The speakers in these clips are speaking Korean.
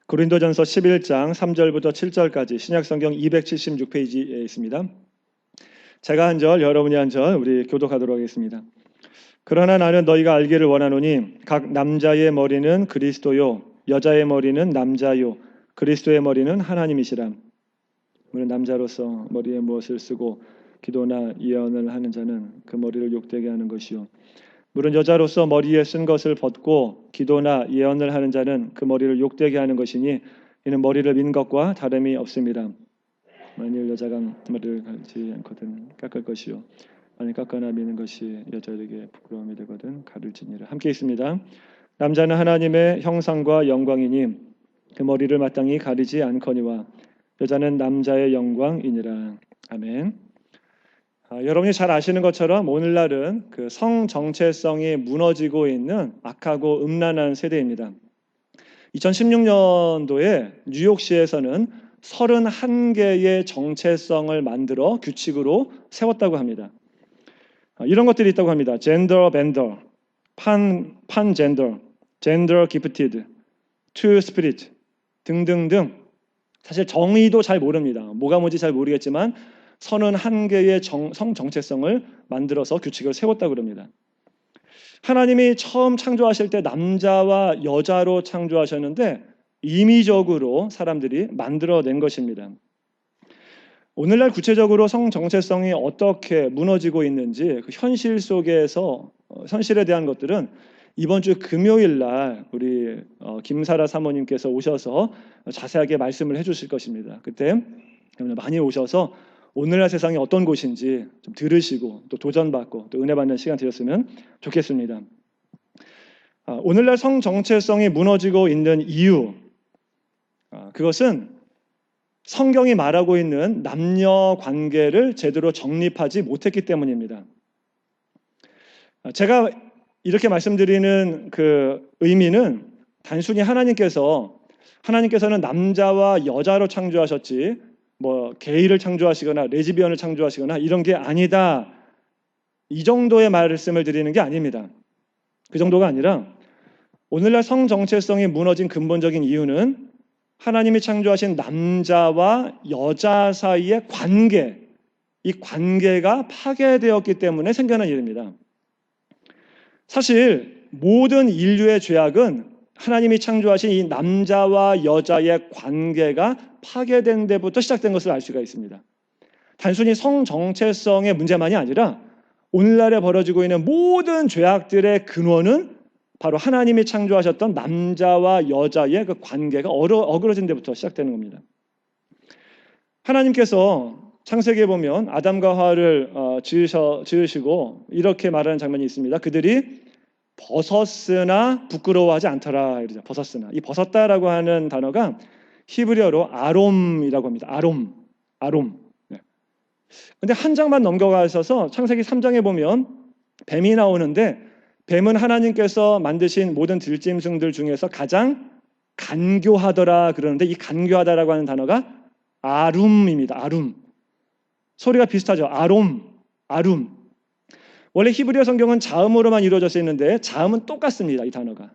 고린도전서 11장 3절부터 7절까지 신약성경 276페이지에 있습니다. 제가 한 절, 여러분이 한 절, 우리 교독하도록 하겠습니다. 그러나 나는 너희가 알기를 원하노니 각 남자의 머리는 그리스도요 여자의 머리는 남자요 그리스도의 머리는 하나님이시라. 우리는 남자로서 머리에 무엇을 쓰고 기도나 예언을 하는 자는 그 머리를 욕되게 하는 것이요, 물은 여자로서 머리에 쓴 것을 벗고 기도나 예언을 하는 자는 그 머리를 욕되게 하는 것이니 이는 머리를 민 것과 다름이 없습니다. 만일 여자가 머리를 가르지 않거든 깎을 것이요, 만일 깎거나 미는 것이 여자에게 부끄러움이 되거든 가를지니라. 함께 있습니다. 남자는 하나님의 형상과 영광이니 그 머리를 마땅히 가리지 않거니와 여자는 남자의 영광이니라. 아멘. 여러분이 잘 아시는 것처럼 오늘날은 그 성 정체성이 무너지고 있는 악하고 음란한 세대입니다. 2016년도에 뉴욕시에서는 31개의 정체성을 만들어 규칙으로 세웠다고 합니다. 이런 것들이 있다고 합니다. 젠더 밴더, 판젠더, 젠더 기프티드, 투 스피릿 등등등. 사실 정의도 잘 모릅니다. 뭐가 뭔지 잘 모르겠지만 31개의 성 정체성을 만들어서 규칙을 세웠다고 합니다. 하나님이 처음 창조하실 때 남자와 여자로 창조하셨는데 임의적으로 사람들이 만들어낸 것입니다. 오늘날 구체적으로 성 정체성이 어떻게 무너지고 있는지 그 현실 속에서 현실에 대한 것들은 이번 주 금요일 날 우리 김사라 사모님께서 오셔서 자세하게 말씀을 해주실 것입니다. 그때 많이 오셔서 오늘날 세상이 어떤 곳인지 좀 들으시고 또 도전받고 또 은혜 받는 시간 되셨으면 좋겠습니다. 오늘날 성 정체성이 무너지고 있는 이유, 그것은 성경이 말하고 있는 남녀 관계를 제대로 정립하지 못했기 때문입니다. 제가 이렇게 말씀드리는 그 의미는 단순히 하나님께서는 남자와 여자로 창조하셨지 뭐 게이를 창조하시거나 레즈비언을 창조하시거나 이런 게 아니다, 이 정도의 말씀을 드리는 게 아닙니다. 그 정도가 아니라 오늘날 성 정체성이 무너진 근본적인 이유는 하나님이 창조하신 남자와 여자 사이의 관계, 이 관계가 파괴되었기 때문에 생겨난 일입니다. 사실 모든 인류의 죄악은 하나님이 창조하신 이 남자와 여자의 관계가 파괴된 데부터 시작된 것을 알 수가 있습니다. 단순히 성 정체성의 문제만이 아니라 오늘날에 벌어지고 있는 모든 죄악들의 근원은 바로 하나님이 창조하셨던 남자와 여자의 그 관계가 어그러진 데부터 시작되는 겁니다. 하나님께서 창세기에 보면 아담과 하와를 지으시고 이렇게 말하는 장면이 있습니다. 그들이 벗었으나 부끄러워하지 않더라. 이러죠. 벗었으나. 이 벗었다라고 하는 단어가 히브리어로 아롬이라고 합니다. 아롬. 네. 근데 한 장만 넘겨가셔서 창세기 3장에 보면 뱀이 나오는데 뱀은 하나님께서 만드신 모든 들짐승들 중에서 가장 간교하더라 그러는데 이 간교하다라고 하는 단어가 아룸입니다. 아룸. 소리가 비슷하죠. 아룸. 원래 히브리어 성경은 자음으로만 이루어져 있는데 자음은 똑같습니다. 이 단어가.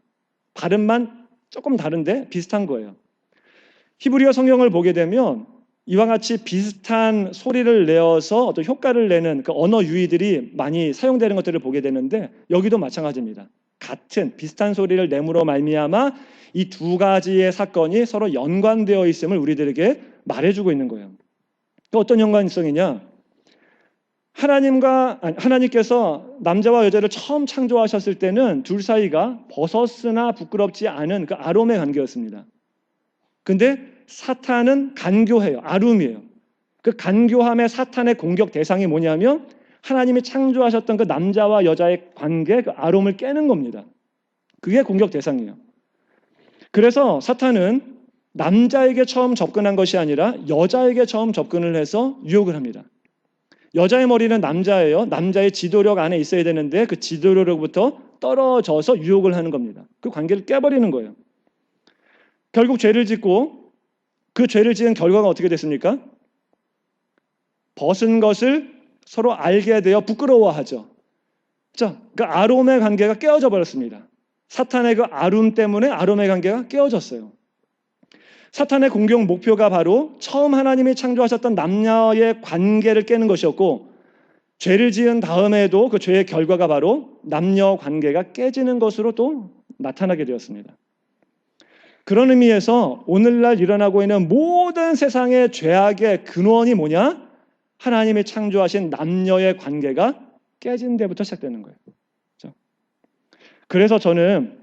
발음만 조금 다른데 비슷한 거예요. 히브리어 성경을 보게 되면 이와 같이 비슷한 소리를 내어서 어떤 효과를 내는 그 언어 유희들이 많이 사용되는 것들을 보게 되는데 여기도 마찬가지입니다. 같은 비슷한 소리를 내므로 말미암아 이 두 가지의 사건이 서로 연관되어 있음을 우리들에게 말해주고 있는 거예요. 어떤 연관성이냐? 하나님께서 남자와 여자를 처음 창조하셨을 때는 둘 사이가 벗었으나 부끄럽지 않은 그 아롬의 관계였습니다. 근데 사탄은 간교해요. 아룸이에요. 그 간교함의 사탄의 공격 대상이 뭐냐면 하나님이 창조하셨던 그 남자와 여자의 관계, 그 아롬을 깨는 겁니다. 그게 공격 대상이에요. 그래서 사탄은 남자에게 처음 접근한 것이 아니라 여자에게 처음 접근을 해서 유혹을 합니다. 여자의 머리는 남자예요. 남자의 지도력 안에 있어야 되는데 그 지도력으로부터 떨어져서 유혹을 하는 겁니다. 그 관계를 깨버리는 거예요. 결국 죄를 짓고 그 죄를 지은 결과가 어떻게 됐습니까? 벗은 것을 서로 알게 되어 부끄러워하죠. 자, 그 아롬의 관계가 깨어져 버렸습니다. 사탄의 그 아룸 때문에 아롬의 관계가 깨어졌어요. 사탄의 공격 목표가 바로 처음 하나님이 창조하셨던 남녀의 관계를 깨는 것이었고, 죄를 지은 다음에도 그 죄의 결과가 바로 남녀 관계가 깨지는 것으로 또 나타나게 되었습니다. 그런 의미에서 오늘날 일어나고 있는 모든 세상의 죄악의 근원이 뭐냐? 하나님이 창조하신 남녀의 관계가 깨진 데부터 시작되는 거예요. 그렇죠? 그래서 저는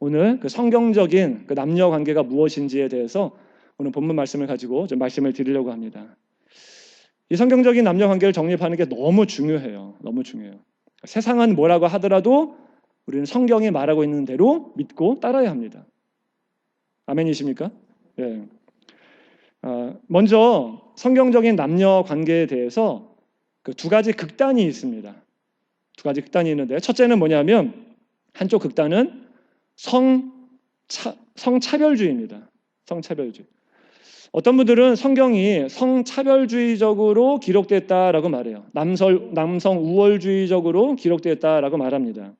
오늘 그 성경적인 그 남녀 관계가 무엇인지에 대해서 오늘 본문 말씀을 가지고 좀 말씀을 드리려고 합니다. 이 성경적인 남녀 관계를 정립하는 게 너무 중요해요. 너무 중요해요. 세상은 뭐라고 하더라도 우리는 성경이 말하고 있는 대로 믿고 따라야 합니다. 아멘이십니까? 예. 먼저 성경적인 남녀 관계에 대해서 그 두 가지 극단이 있습니다. 두 가지 극단이 있는데, 첫째는 뭐냐면 한쪽 극단은 성차별주의입니다. 성차별주의. 어떤 분들은 성경이 성차별주의적으로 기록됐다라고 말해요. 남성 우월주의적으로 기록됐다라고 말합니다.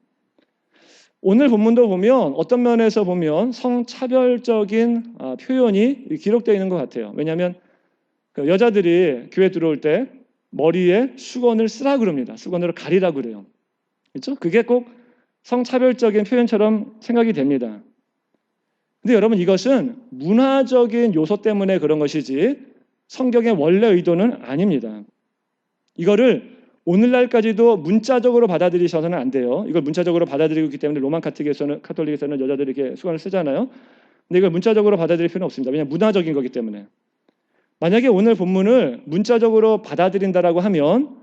오늘 본문도 보면 어떤 면에서 보면 성차별적인 표현이 기록되어 있는 것 같아요. 왜냐하면 여자들이 교회 들어올 때 머리에 수건을 쓰라 그럽니다. 수건으로 가리라 그래요. 그렇죠? 그게 꼭 성차별적인 표현처럼 생각이 됩니다. 근데 여러분, 이것은 문화적인 요소 때문에 그런 것이지 성경의 원래 의도는 아닙니다. 이거를 오늘날까지도 문자적으로 받아들이셔서는 안 돼요. 이걸 문자적으로 받아들이고 있기 때문에 로만 카톨릭에서는 여자들이 이렇게 수건을 쓰잖아요. 근데 이걸 문자적으로 받아들일 필요는 없습니다. 왜냐하면 문화적인 거기 때문에. 만약에 오늘 본문을 문자적으로 받아들인다라고 하면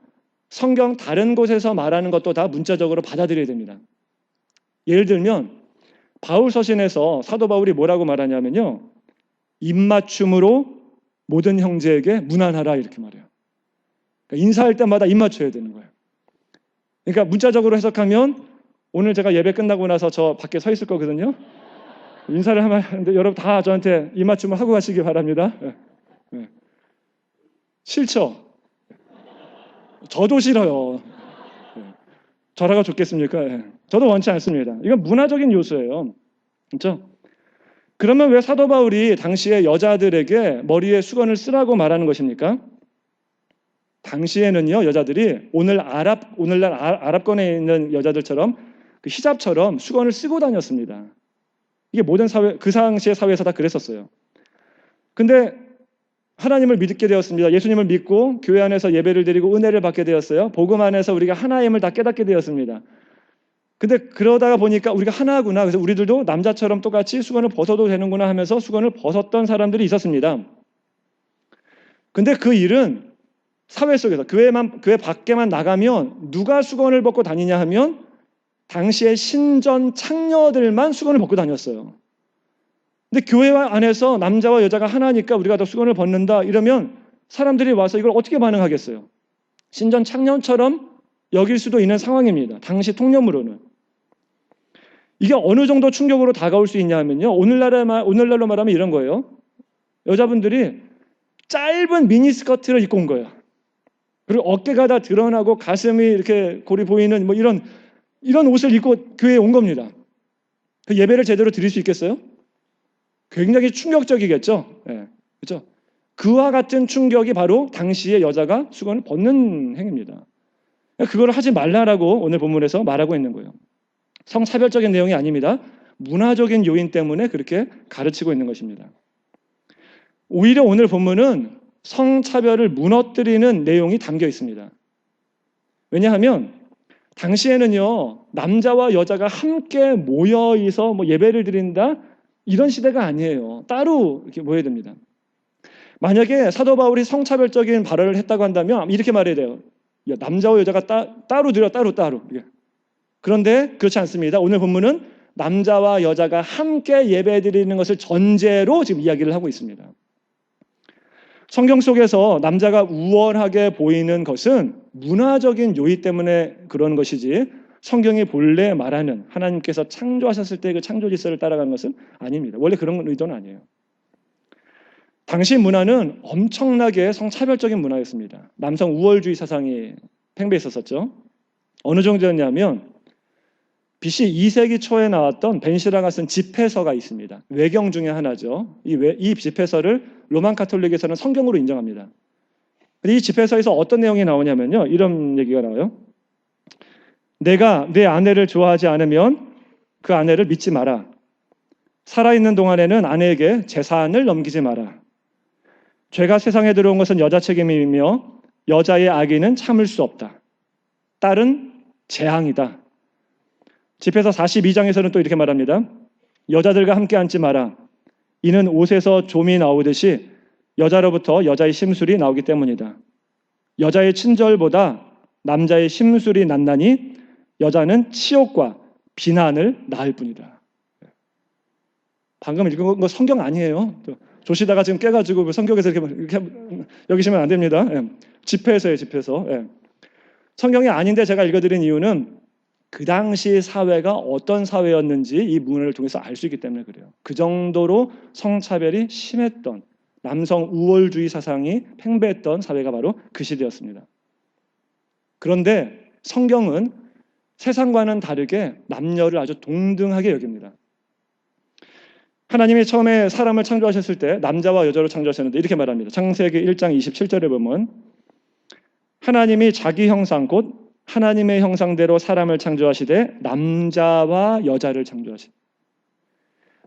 성경 다른 곳에서 말하는 것도 다 문자적으로 받아들여야 됩니다. 예를 들면 바울 서신에서 사도 바울이 뭐라고 말하냐면요, 입맞춤으로 모든 형제에게 문안하라 이렇게 말해요. 그러니까 인사할 때마다 입맞춰야 되는 거예요. 그러니까 문자적으로 해석하면 오늘 제가 예배 끝나고 나서 저 밖에 서 있을 거거든요. 인사를 하는데 여러분 다 저한테 입맞춤을 하고 가시기 바랍니다. 네. 싫죠? 저도 싫어요. 저라가 좋겠습니까? 저도 원치 않습니다. 이건 문화적인 요소예요. 그렇죠? 그러면 왜 사도 바울이 당시에 여자들에게 머리에 수건을 쓰라고 말하는 것입니까? 당시에는요, 여자들이 오늘날 아랍권에 있는 여자들처럼 그 히잡처럼 수건을 쓰고 다녔습니다. 이게 모든 사회, 그 당시의 사회에서 다 그랬었어요. 근데 하나님을 믿게 되었습니다. 예수님을 믿고 교회 안에서 예배를 드리고 은혜를 받게 되었어요. 복음 안에서 우리가 하나임을 다 깨닫게 되었습니다. 근데 그러다가 보니까 우리가 하나구나. 그래서 우리들도 남자처럼 똑같이 수건을 벗어도 되는구나 하면서 수건을 벗었던 사람들이 있었습니다. 근데 그 일은 사회 속에서 교회 밖에만 나가면 누가 수건을 벗고 다니냐 하면 당시의 신전 창녀들만 수건을 벗고 다녔어요. 근데 교회 안에서 남자와 여자가 하나니까 우리가 더 수건을 벗는다 이러면 사람들이 와서 이걸 어떻게 반응하겠어요? 신전 창녀처럼 여길 수도 있는 상황입니다. 당시 통념으로는. 이게 어느 정도 충격으로 다가올 수 있냐 하면요, 오늘날로 말하면 이런 거예요. 여자분들이 짧은 미니스커트를 입고 온 거예요. 그리고 어깨가 다 드러나고 가슴이 이렇게 골이 보이는 뭐 이런 옷을 입고 교회에 온 겁니다. 그 예배를 제대로 드릴 수 있겠어요? 굉장히 충격적이겠죠. 네, 그렇죠? 그와 같은 충격이 바로 당시에 여자가 수건을 벗는 행위입니다. 그걸 하지 말라라고 오늘 본문에서 말하고 있는 거예요. 성차별적인 내용이 아닙니다. 문화적인 요인 때문에 그렇게 가르치고 있는 것입니다. 오히려 오늘 본문은 성차별을 무너뜨리는 내용이 담겨 있습니다. 왜냐하면 당시에는요, 남자와 여자가 함께 모여 있어 예배를 드린다 이런 시대가 아니에요. 따로 이렇게 모여야 됩니다. 만약에 사도 바울이 성차별적인 발언을 했다고 한다면 이렇게 말해야 돼요. 야, 남자와 여자가 따로 드려, 따로. 그런데 그렇지 않습니다. 오늘 본문은 남자와 여자가 함께 예배드리는 것을 전제로 지금 이야기를 하고 있습니다. 성경 속에서 남자가 우월하게 보이는 것은 문화적인 요인 때문에 그런 것이지 성경이 본래 말하는 하나님께서 창조하셨을 때 그 창조 질서를 따라가는 것은 아닙니다. 원래 그런 의도는 아니에요. 당시 문화는 엄청나게 성차별적인 문화였습니다. 남성 우월주의 사상이 팽배했었죠. 어느 정도였냐면 BC 2세기 초에 나왔던 벤시라가 쓴 집회서가 있습니다. 외경 중에 하나죠. 이 집회서를 로만 가톨릭에서는 성경으로 인정합니다. 이 집회서에서 어떤 내용이 나오냐면요. 이런 얘기가 나와요. 내가 내 아내를 좋아하지 않으면 그 아내를 믿지 마라. 살아있는 동안에는 아내에게 재산을 넘기지 마라. 죄가 세상에 들어온 것은 여자 책임이며 여자의 악의는 참을 수 없다. 딸은 재앙이다. 집회서 42장에서는 또 이렇게 말합니다. 여자들과 함께 앉지 마라. 이는 옷에서 좀이 나오듯이 여자로부터 여자의 심술이 나오기 때문이다. 여자의 친절보다 남자의 심술이 낫나니 여자는 치욕과 비난을 낳을 뿐이다. 방금 읽은 거 성경 아니에요. 조시다가 지금 깨가지고 성경에서 이렇게 여기시면 안 됩니다. 집회서예요, 집회서. 성경이 아닌데 제가 읽어드린 이유는 그 당시 사회가 어떤 사회였는지 이 문을 통해서 알 수 있기 때문에 그래요. 그 정도로 성차별이 심했던, 남성 우월주의 사상이 팽배했던 사회가 바로 그 시대였습니다. 그런데 성경은 세상과는 다르게 남녀를 아주 동등하게 여깁니다. 하나님이 처음에 사람을 창조하셨을 때 남자와 여자로 창조하셨는데 이렇게 말합니다. 창세기 1장 27절에 보면 하나님이 자기 형상 곧 하나님의 형상대로 사람을 창조하시되 남자와 여자를 창조하시되,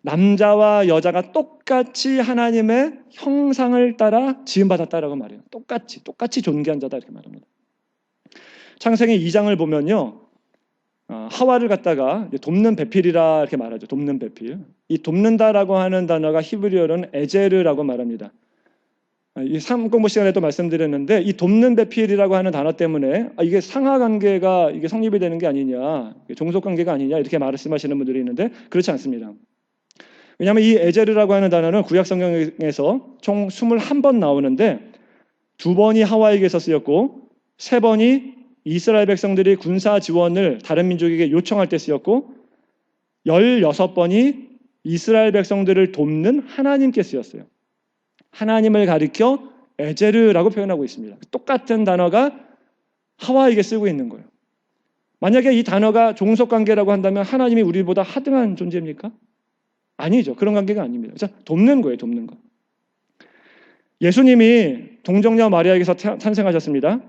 남자와 여자가 똑같이 하나님의 형상을 따라 지음받았다라고 말해요. 똑같이 존귀한 자다 이렇게 말합니다. 창세기 2장을 보면요, 하와를 갖다가 돕는 배필이라 이렇게 말하죠. 돕는 배필. 이 돕는다라고 하는 단어가 히브리어로는 에제르라고 말합니다. 이 공부 시간에도 말씀드렸는데 이 돕는 배필이라고 하는 단어 때문에 이게 상하관계가 이게 성립이 되는 게 아니냐, 종속관계가 아니냐 이렇게 말씀하시는 분들이 있는데 그렇지 않습니다. 왜냐하면 이 에제르라고 하는 단어는 구약성경에서 총 21번 나오는데 2번이 하와에게서 쓰였고 3번이 이스라엘 백성들이 군사 지원을 다른 민족에게 요청할 때 쓰였고 16번이 이스라엘 백성들을 돕는 하나님께 쓰였어요. 하나님을 가리켜 에제르라고 표현하고 있습니다. 똑같은 단어가 하와에게 쓰고 있는 거예요. 만약에 이 단어가 종속관계라고 한다면 하나님이 우리보다 하등한 존재입니까? 아니죠. 그런 관계가 아닙니다. 그래서 돕는 거예요. 돕는 거. 예수님이 동정녀 마리아에게서 탄생하셨습니다.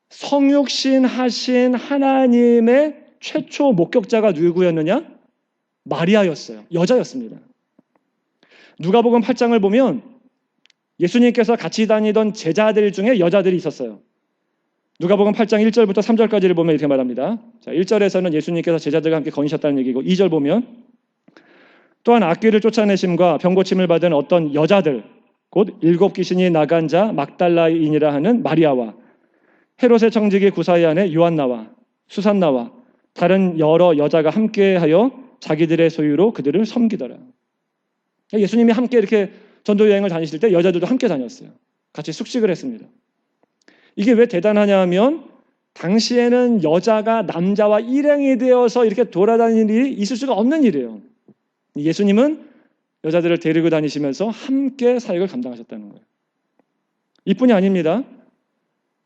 성육신 하신 하나님의 최초 목격자가 누구였느냐? 마리아였어요. 여자였습니다. 누가복음 8장을 보면 예수님께서 같이 다니던 제자들 중에 여자들이 있었어요. 누가복음 8장 1절부터 3절까지를 보면 이렇게 말합니다. 자, 1절에서는 예수님께서 제자들과 함께 거니셨다는 얘기고 2절 보면 또한 악귀를 쫓아내심과 병고침을 받은 어떤 여자들 곧 7 귀신이 나간 자 막달라인이라 하는 마리아와 헤롯의 청지기 구사의 아내 요한나와 수산나와 다른 여러 여자가 함께하여 자기들의 소유로 그들을 섬기더라. 예수님이 함께 이렇게 전도 여행을 다니실 때 여자들도 함께 다녔어요. 같이 숙식을 했습니다. 이게 왜 대단하냐 하면 당시에는 여자가 남자와 일행이 되어서 이렇게 돌아다니는 일이 있을 수가 없는 일이에요. 예수님은 여자들을 데리고 다니시면서 함께 사역을 감당하셨다는 거예요. 이뿐이 아닙니다.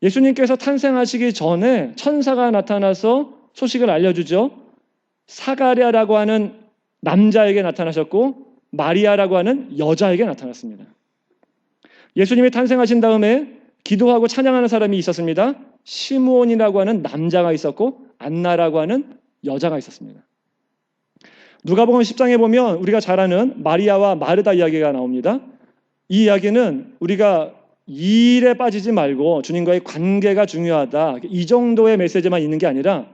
예수님께서 탄생하시기 전에 천사가 나타나서 소식을 알려주죠. 사가랴라고 하는 남자에게 나타나셨고 마리아라고 하는 여자에게 나타났습니다. 예수님이 탄생하신 다음에 기도하고 찬양하는 사람이 있었습니다. 시므온이라고 하는 남자가 있었고 안나라고 하는 여자가 있었습니다. 누가복음 10장에 보면 우리가 잘 아는 마리아와 마르다 이야기가 나옵니다. 이 이야기는 우리가 이 일에 빠지지 말고 주님과의 관계가 중요하다, 이 정도의 메시지만 있는 게 아니라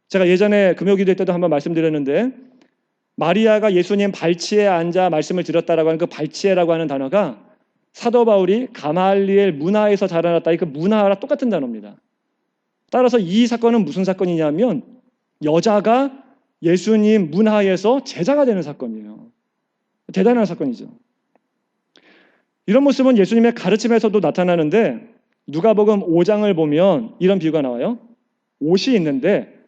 제가 예전에 금요기도 때도 한번 말씀드렸는데 마리아가 예수님 발치에 앉아 말씀을 드렸다라고 하는 그 발치에라고 하는 단어가 사도 바울이 가말리엘 문화에서 자라났다, 그 문화랑 똑같은 단어입니다. 따라서 이 사건은 무슨 사건이냐면 여자가 예수님 문화에서 제자가 되는 사건이에요. 대단한 사건이죠. 이런 모습은 예수님의 가르침에서도 나타나는데 누가복음 5장을 보면 이런 비유가 나와요. 옷이 있는데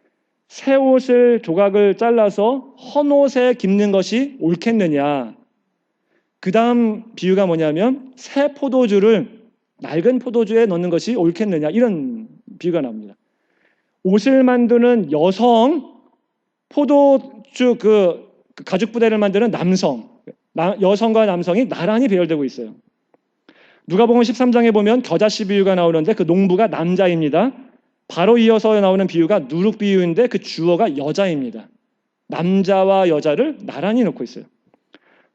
새 옷을 조각을 잘라서 헌 옷에 깁는 것이 옳겠느냐. 그 다음 비유가 뭐냐면 새 포도주를 낡은 포도주에 넣는 것이 옳겠느냐, 이런 비유가 나옵니다. 옷을 만드는 여성 포도주 그 가죽 부대를 만드는 여성과 남성이 나란히 배열되고 있어요. 누가복음 13장에 보면 겨자씨 비유가 나오는데 그 농부가 남자입니다. 바로 이어서 나오는 비유가 누룩 비유인데 그 주어가 여자입니다. 남자와 여자를 나란히 놓고 있어요.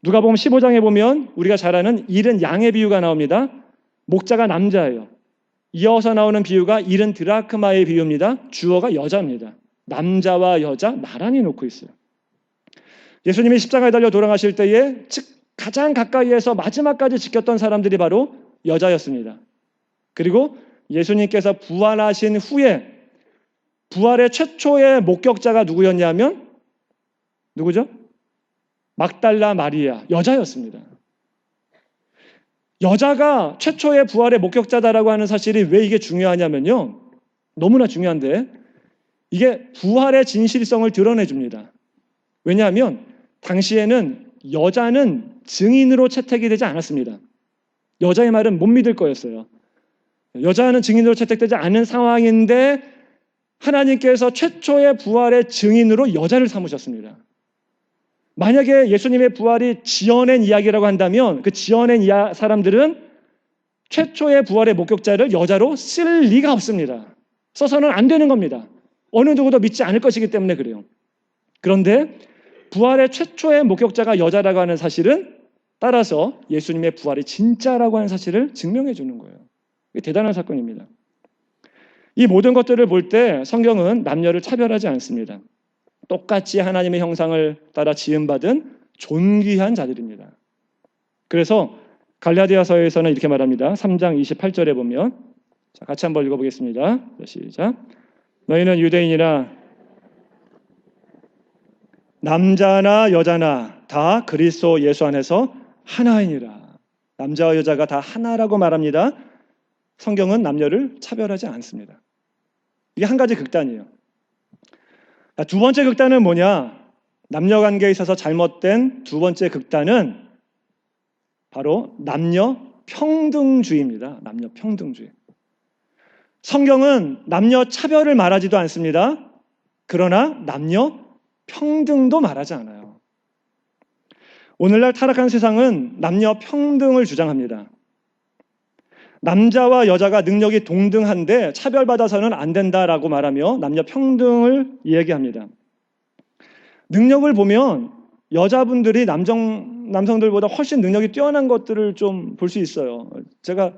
누가복음 15장에 보면 우리가 잘 아는 잃은 양의 비유가 나옵니다. 목자가 남자예요. 이어서 나오는 비유가 잃은 드라크마의 비유입니다. 주어가 여자입니다. 남자와 여자 나란히 놓고 있어요. 예수님이 십자가에 달려 돌아가실 때에 가장 가까이에서 마지막까지 지켰던 사람들이 바로 여자였습니다. 그리고 예수님께서 부활하신 후에 부활의 최초의 목격자가 누구였냐면 누구죠? 막달라 마리아, 여자였습니다. 여자가 최초의 부활의 목격자다라고 하는 사실이 왜 이게 중요하냐면요. 너무나 중요한데 이게 부활의 진실성을 드러내줍니다. 왜냐하면 당시에는 여자는 증인으로 채택이 되지 않았습니다. 여자의 말은 못 믿을 거였어요. 여자는 증인으로 채택되지 않은 상황인데 하나님께서 최초의 부활의 증인으로 여자를 삼으셨습니다. 만약에 예수님의 부활이 지어낸 이야기라고 한다면 그 지어낸 사람들은 최초의 부활의 목격자를 여자로 쓸 리가 없습니다. 써서는 안 되는 겁니다. 어느 누구도 믿지 않을 것이기 때문에 그래요. 그런데 부활의 최초의 목격자가 여자라고 하는 사실은 따라서 예수님의 부활이 진짜라고 하는 사실을 증명해 주는 거예요. 이게 대단한 사건입니다. 이 모든 것들을 볼 때 성경은 남녀를 차별하지 않습니다. 똑같이 하나님의 형상을 따라 지음받은 존귀한 자들입니다. 그래서 갈라디아서에서는 이렇게 말합니다. 3장 28절에 보면 같이 한번 읽어보겠습니다. 시작. 너희는 유대인이나 남자나 여자나 다 그리스도 예수 안에서 하나이니라. 남자와 여자가 다 하나라고 말합니다. 성경은 남녀를 차별하지 않습니다. 이게 한 가지 극단이에요. 두 번째 극단은 뭐냐? 남녀 관계에 있어서 잘못된 두 번째 극단은 바로 남녀 평등주의입니다. 남녀 평등주의. 성경은 남녀 차별을 말하지도 않습니다. 그러나 남녀 평등도 말하지 않아요. 오늘날 타락한 세상은 남녀 평등을 주장합니다. 남자와 여자가 능력이 동등한데 차별받아서는 안 된다라고 말하며 남녀 평등을 이야기합니다. 능력을 보면 여자분들이 남성들보다 훨씬 능력이 뛰어난 것들을 좀 볼 수 있어요. 제가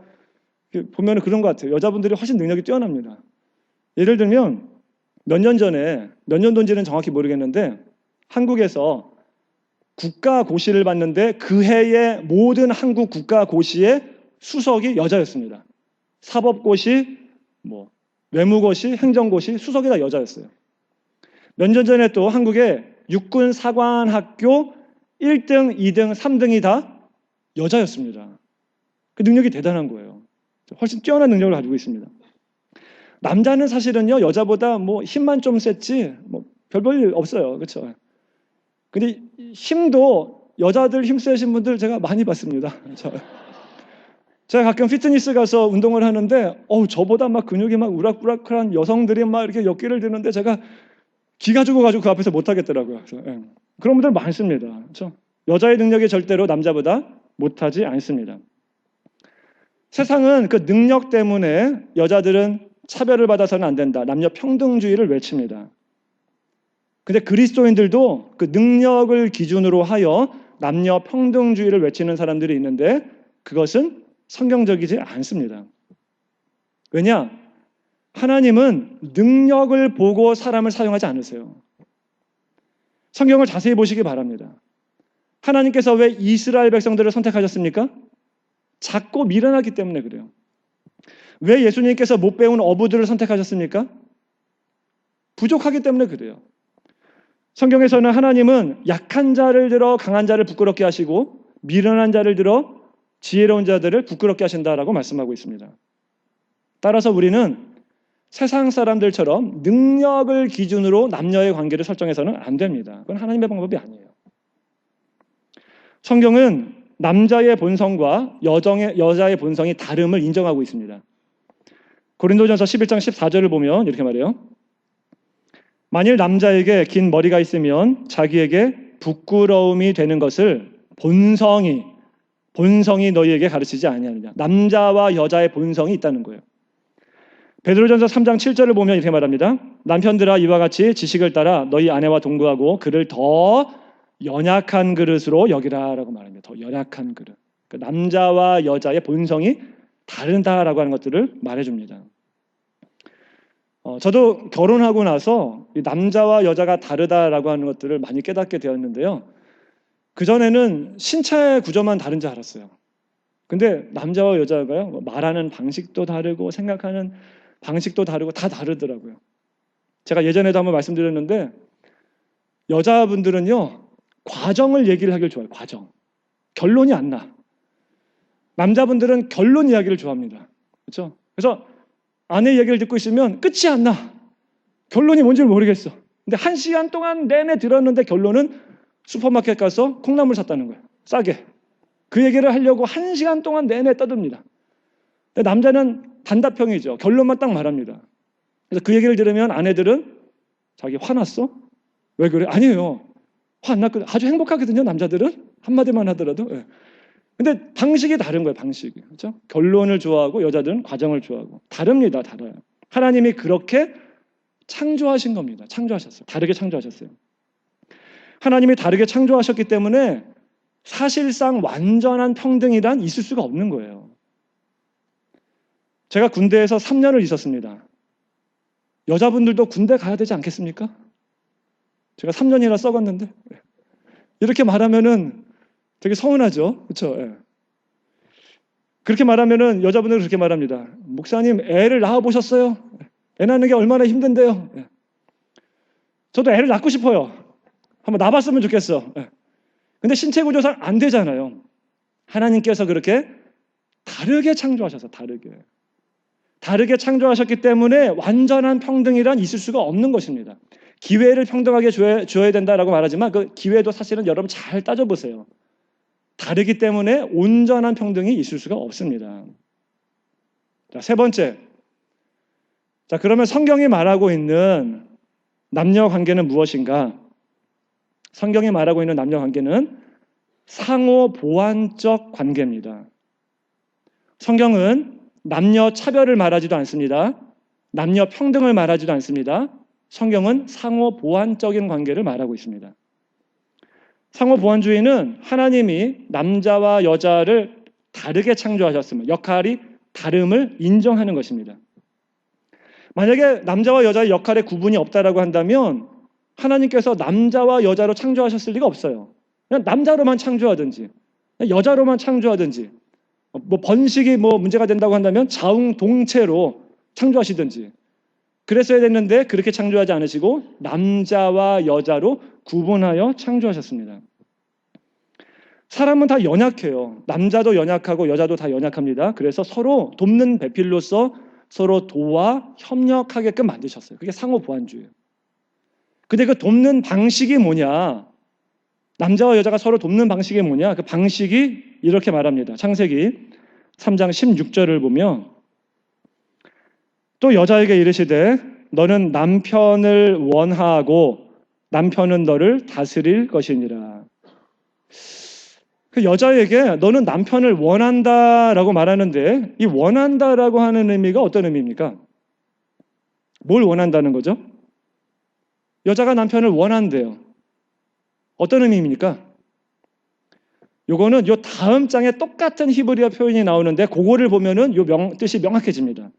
보면 그런 것 같아요. 여자분들이 훨씬 능력이 뛰어납니다. 예를 들면 몇 년 전에, 몇 년도인지는 정확히 모르겠는데 한국에서 국가고시를 봤는데 그 해의 모든 한국 국가고시의 수석이 여자였습니다. 사법고시, 외무고시, 행정고시, 수석이 다 여자였어요. 몇 년 전에 또 한국의 육군사관학교 1등, 2등, 3등이 다 여자였습니다. 그 능력이 대단한 거예요. 훨씬 뛰어난 능력을 가지고 있습니다. 남자는 사실은요, 여자보다 힘만 좀 셌지, 별 볼 일 없어요. 그렇죠? 근데 힘도 여자들 힘 세신 분들 제가 많이 봤습니다. 제가 가끔 피트니스 가서 운동을 하는데, 저보다 막 근육이 막 우락부락한 여성들이 막 이렇게 역기를 드는데 제가 기가 죽어가지고 그 앞에서 못 하겠더라고요. 그래서, 그런 분들 많습니다. 그렇죠? 여자의 능력이 절대로 남자보다 못하지 않습니다. 세상은 그 능력 때문에 여자들은 차별을 받아서는 안 된다. 남녀 평등주의를 외칩니다. 근데 그리스도인들도 그 능력을 기준으로 하여 남녀 평등주의를 외치는 사람들이 있는데 그것은 성경적이지 않습니다. 왜냐? 하나님은 능력을 보고 사람을 사용하지 않으세요. 성경을 자세히 보시기 바랍니다. 하나님께서 왜 이스라엘 백성들을 선택하셨습니까? 작고 미련하기 때문에 그래요. 왜 예수님께서 못 배운 어부들을 선택하셨습니까? 부족하기 때문에 그래요. 성경에서는 하나님은 약한 자를 들어 강한 자를 부끄럽게 하시고 미련한 자를 들어 지혜로운 자들을 부끄럽게 하신다라고 말씀하고 있습니다. 따라서 우리는 세상 사람들처럼 능력을 기준으로 남녀의 관계를 설정해서는 안 됩니다. 그건 하나님의 방법이 아니에요. 성경은 남자의 본성과 여자의 본성이 다름을 인정하고 있습니다. 고린도전서 11장 14절을 보면 이렇게 말해요. 만일 남자에게 긴 머리가 있으면 자기에게 부끄러움이 되는 것을 본성이 너희에게 가르치지 아니하느냐. 남자와 여자의 본성이 있다는 거예요. 베드로전서 3장 7절을 보면 이렇게 말합니다. 남편들아 이와 같이 지식을 따라 너희 아내와 동거하고 그를 더 연약한 그릇으로 여기라라고 말합니다. 더 연약한 그릇. 그러니까 남자와 여자의 본성이 다르다라고 하는 것들을 말해줍니다. 저도 결혼하고 나서 남자와 여자가 다르다라고 하는 것들을 많이 깨닫게 되었는데요. 그전에는 신체 구조만 다른 줄 알았어요. 근데 남자와 여자가요, 말하는 방식도 다르고 생각하는 방식도 다르고 다 다르더라고요. 제가 예전에도 한번 말씀드렸는데 여자분들은요, 과정을 얘기를 하길 좋아해요. 과정. 결론이 안 나. 남자분들은 결론 이야기를 좋아합니다. 그렇죠? 그래서 아내 얘기를 듣고 있으면 끝이 안 나. 결론이 뭔지 모르겠어. 근데 1시간 동안 내내 들었는데 결론은 슈퍼마켓 가서 콩나물 샀다는 거예요. 싸게. 그 얘기를 하려고 1시간 동안 내내 떠듭니다. 근데 남자는 단답형이죠. 결론만 딱 말합니다. 그래서 그 얘기를 들으면 아내들은 자기 화났어? 왜 그래? 아니에요. 화 안 났거든. 아주 행복하거든요. 남자들은 한마디만 하더라도. 예. 근데 방식이 다른 거예요. 방식이. 그렇죠? 결론을 좋아하고 여자들은 과정을 좋아하고 다릅니다. 달라요. 하나님이 그렇게 창조하신 겁니다. 창조하셨어요. 다르게 창조하셨어요. 하나님이 다르게 창조하셨기 때문에 사실상 완전한 평등이란 있을 수가 없는 거예요. 제가 군대에서 3년을 있었습니다. 여자분들도 군대 가야 되지 않겠습니까? 제가 3년이나 썩었는데 이렇게 말하면은 되게 서운하죠. 그렇죠? 예. 그렇게 말하면은 여자분들은 그렇게 말합니다. 목사님 애를 낳아보셨어요? 애 낳는 게 얼마나 힘든데요. 예. 저도 애를 낳고 싶어요. 한번 낳아봤으면 좋겠어. 예. 근데 신체 구조상 안 되잖아요. 하나님께서 그렇게 다르게 창조하셔서 다르게 창조하셨기 때문에 완전한 평등이란 있을 수가 없는 것입니다. 기회를 평등하게 줘야 된다라고 말하지만 그 기회도 사실은 여러분 잘 따져보세요. 다르기 때문에 온전한 평등이 있을 수가 없습니다. 자, 세 번째. 자, 그러면 성경이 말하고 있는 남녀 관계는 무엇인가? 성경이 말하고 있는 남녀 관계는 상호 보완적 관계입니다. 성경은 남녀 차별을 말하지도 않습니다. 남녀 평등을 말하지도 않습니다. 성경은 상호 보완적인 관계를 말하고 있습니다. 상호 보완주의는 하나님이 남자와 여자를 다르게 창조하셨으면 역할이 다름을 인정하는 것입니다. 만약에 남자와 여자의 역할에 구분이 없다라고 한다면 하나님께서 남자와 여자로 창조하셨을 리가 없어요. 그냥 남자로만 창조하든지 여자로만 창조하든지 뭐 번식이 문제가 된다고 한다면 자웅동체로 창조하시든지 그랬어야 됐는데 그렇게 창조하지 않으시고 남자와 여자로 구분하여 창조하셨습니다. 사람은 다 연약해요. 남자도 연약하고 여자도 다 연약합니다. 그래서 서로 돕는 배필로서 서로 도와 협력하게끔 만드셨어요. 그게 상호 보완주의예요. 근데 그 돕는 방식이 뭐냐? 남자와 여자가 서로 돕는 방식이 뭐냐? 그 방식이 이렇게 말합니다. 창세기 3장 16절을 보면 또 여자에게 이르시되 너는 남편을 원하고 남편은 너를 다스릴 것이니라. 그 여자에게 너는 남편을 원한다라고 말하는데 이 원한다라고 하는 의미가 어떤 의미입니까? 뭘 원한다는 거죠? 여자가 남편을 원한대요. 어떤 의미입니까? 요거는 요 다음 장에 똑같은 히브리어 표현이 나오는데 그거를 보면은 요 뜻이 명확해집니다.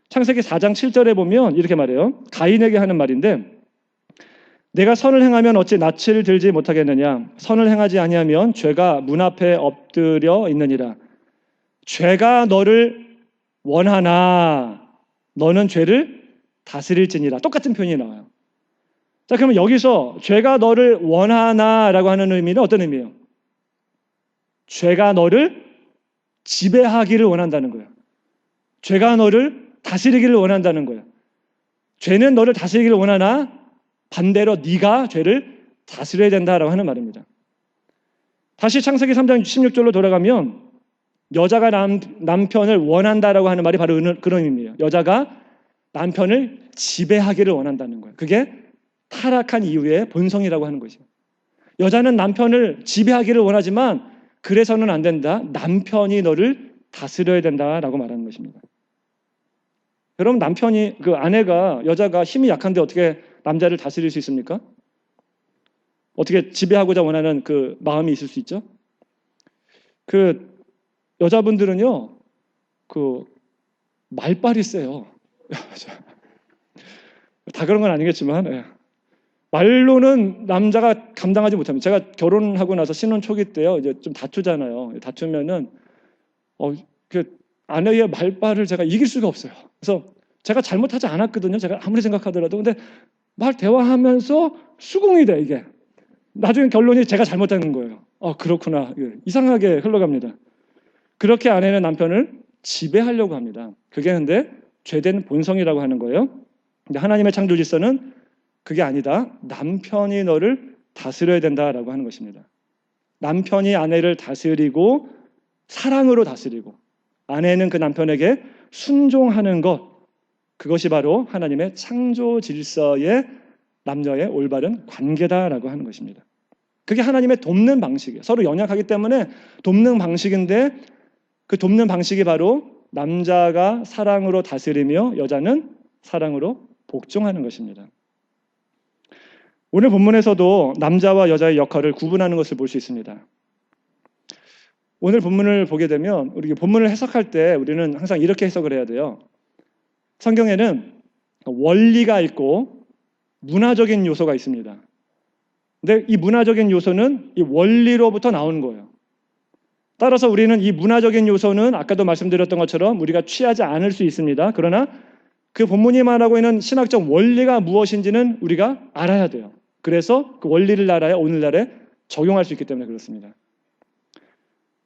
창세기 4장 7절에 보면 이렇게 말해요. 가인에게 하는 말인데 내가 선을 행하면 어찌 낯을 들지 못하겠느냐. 선을 행하지 아니하면 죄가 문 앞에 엎드려 있느니라. 죄가 너를 원하나 너는 죄를 다스릴지니라. 똑같은 표현이 나와요. 자, 그러면 여기서 죄가 너를 원하나라고 하는 의미는 어떤 의미예요? 죄가 너를 지배하기를 원한다는 거예요. 죄가 너를 다스리기를 원한다는 거예요. 죄는 너를 다스리기를 원하나 반대로 네가 죄를 다스려야 된다라고 하는 말입니다. 다시 창세기 3장 16절로 돌아가면 여자가 남편을 원한다라고 하는 말이 바로 그런 의미예요. 여자가 남편을 지배하기를 원한다는 거예요. 그게 타락한 이후의 본성이라고 하는 거죠. 여자는 남편을 지배하기를 원하지만 그래서는 안 된다. 남편이 너를 다스려야 된다라고 말하는 것입니다. 여러분, 남편이, 그 아내가, 여자가 힘이 약한데 어떻게 남자를 다스릴 수 있습니까? 어떻게 지배하고자 원하는 그 마음이 있을 수 있죠? 그 여자분들은요, 그 말빨이 세요. 다 그런 건 아니겠지만, 예. 말로는 남자가 감당하지 못합니다. 제가 결혼하고 나서 신혼 초기 때요, 이제 좀 다투잖아요. 다투면은 그 아내의 말빨을 제가 이길 수가 없어요. 그래서 제가 잘못하지 않았거든요. 제가 아무리 생각하더라도. 근데 말 대화하면서 수긍이 돼, 이게. 나중에 결론이 제가 잘못된 거예요. 그렇구나. 이상하게 흘러갑니다. 그렇게 아내는 남편을 지배하려고 합니다. 그게 근데 죄된 본성이라고 하는 거예요. 근데 하나님의 창조 질서는 그게 아니다. 남편이 너를 다스려야 된다라고 하는 것입니다. 남편이 아내를 다스리고 사랑으로 다스리고 아내는 그 남편에게 순종하는 것, 그것이 바로 하나님의 창조 질서의 남녀의 올바른 관계다라고 하는 것입니다. 그게 하나님의 돕는 방식이에요. 서로 연약하기 때문에 돕는 방식인데 그 돕는 방식이 바로 남자가 사랑으로 다스리며 여자는 사랑으로 복종하는 것입니다. 오늘 본문에서도 남자와 여자의 역할을 구분하는 것을 볼 수 있습니다. 오늘 본문을 보게 되면 우리 본문을 해석할 때 우리는 항상 이렇게 해석을 해야 돼요. 성경에는 원리가 있고 문화적인 요소가 있습니다. 근데 이 문화적인 요소는 이 원리로부터 나오는 거예요. 따라서 우리는 이 문화적인 요소는 아까도 말씀드렸던 것처럼 우리가 취하지 않을 수 있습니다. 그러나 그 본문이 말하고 있는 신학적 원리가 무엇인지는 우리가 알아야 돼요. 그래서 그 원리를 알아야 오늘날에 적용할 수 있기 때문에 그렇습니다.